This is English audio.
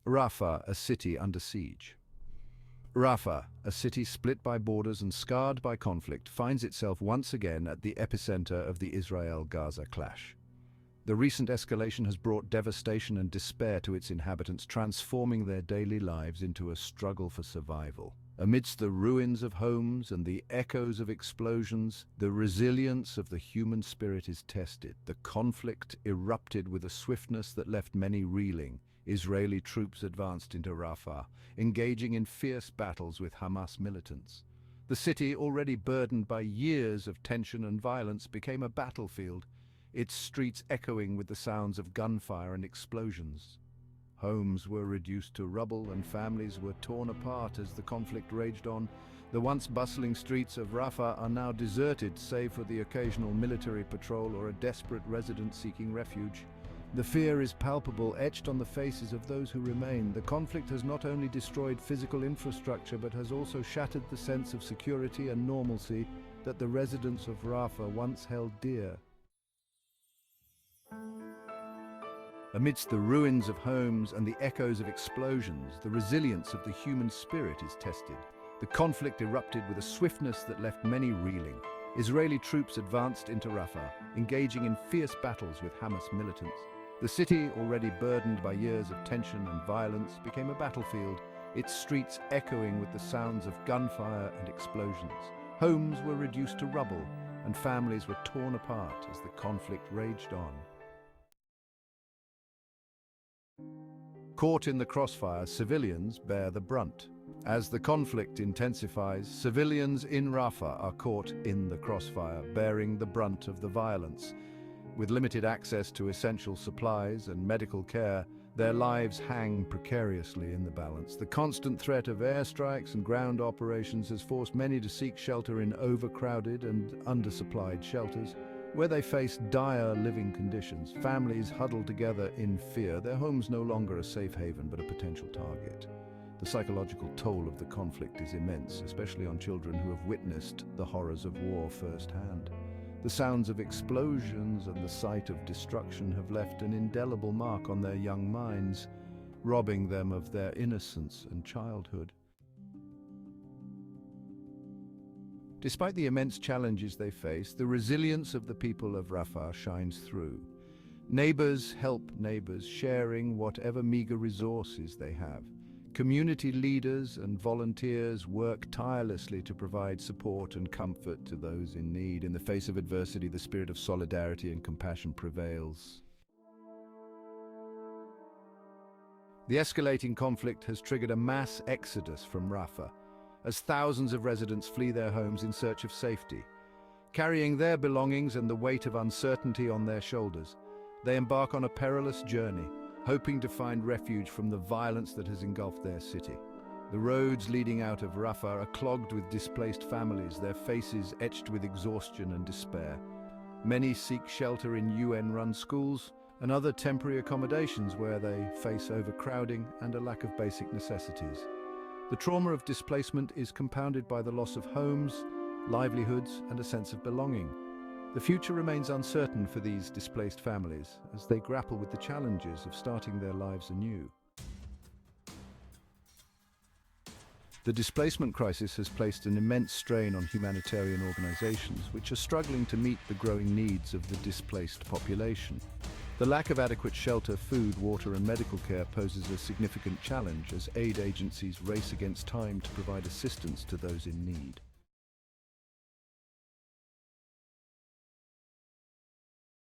Rafah, a city under siege. Rafah, a city split by borders and scarred by conflict, finds itself once again at the epicenter of the Israel-Gaza clash. The recent escalation has brought devastation and despair to its inhabitants, transforming their daily lives into a struggle for survival. Amidst the ruins of homes and the echoes of explosions, the resilience of the human spirit is tested. The conflict erupted with a swiftness that left many reeling. Israeli troops advanced into Rafah, engaging in fierce battles with Hamas militants. The city, already burdened by years of tension and violence, became a battlefield, its streets echoing with the sounds of gunfire and explosions. Homes were reduced to rubble and families were torn apart as the conflict raged on. The once bustling streets of Rafah are now deserted, save for the occasional military patrol or a desperate resident seeking refuge. The fear is palpable, etched on the faces of those who remain. The conflict has not only destroyed physical infrastructure, but has also shattered the sense of security and normalcy that the residents of Rafah once held dear. Amidst the ruins of homes and the echoes of explosions, the resilience of the human spirit is tested. The conflict erupted with a swiftness that left many reeling. Israeli troops advanced into Rafah, engaging in fierce battles with Hamas militants. The city, already burdened by years of tension and violence, became a battlefield, its streets echoing with the sounds of gunfire and explosions. Homes were reduced to rubble, and families were torn apart as the conflict raged on. Caught in the crossfire, civilians bear the brunt. As the conflict intensifies, civilians in Rafah are caught in the crossfire, bearing the brunt of the violence. With limited access to essential supplies and medical care, their lives hang precariously in the balance. The constant threat of airstrikes and ground operations has forced many to seek shelter in overcrowded and undersupplied shelters, where they face dire living conditions. Families huddle together in fear, their homes no longer a safe haven but a potential target. The psychological toll of the conflict is immense, especially on children who have witnessed the horrors of war firsthand. The sounds of explosions and the sight of destruction have left an indelible mark on their young minds, robbing them of their innocence and childhood. Despite the immense challenges they face, the resilience of the people of Rafah shines through. Neighbors help neighbors, sharing whatever meager resources they have. Community leaders and volunteers work tirelessly to provide support and comfort to those in need. In the face of adversity, the spirit of solidarity and compassion prevails. The escalating conflict has triggered a mass exodus from Rafah, as thousands of residents flee their homes in search of safety. Carrying their belongings and the weight of uncertainty on their shoulders, they embark on a perilous journey, hoping to find refuge from the violence that has engulfed their city. The roads leading out of Rafah are clogged with displaced families, their faces etched with exhaustion and despair. Many seek shelter in UN-run schools and other temporary accommodations where they face overcrowding and a lack of basic necessities. The trauma of displacement is compounded by the loss of homes, livelihoods, and a sense of belonging. The future remains uncertain for these displaced families as they grapple with the challenges of starting their lives anew. The displacement crisis has placed an immense strain on humanitarian organizations, which are struggling to meet the growing needs of the displaced population. The lack of adequate shelter, food, water, and medical care poses a significant challenge as aid agencies race against time to provide assistance to those in need.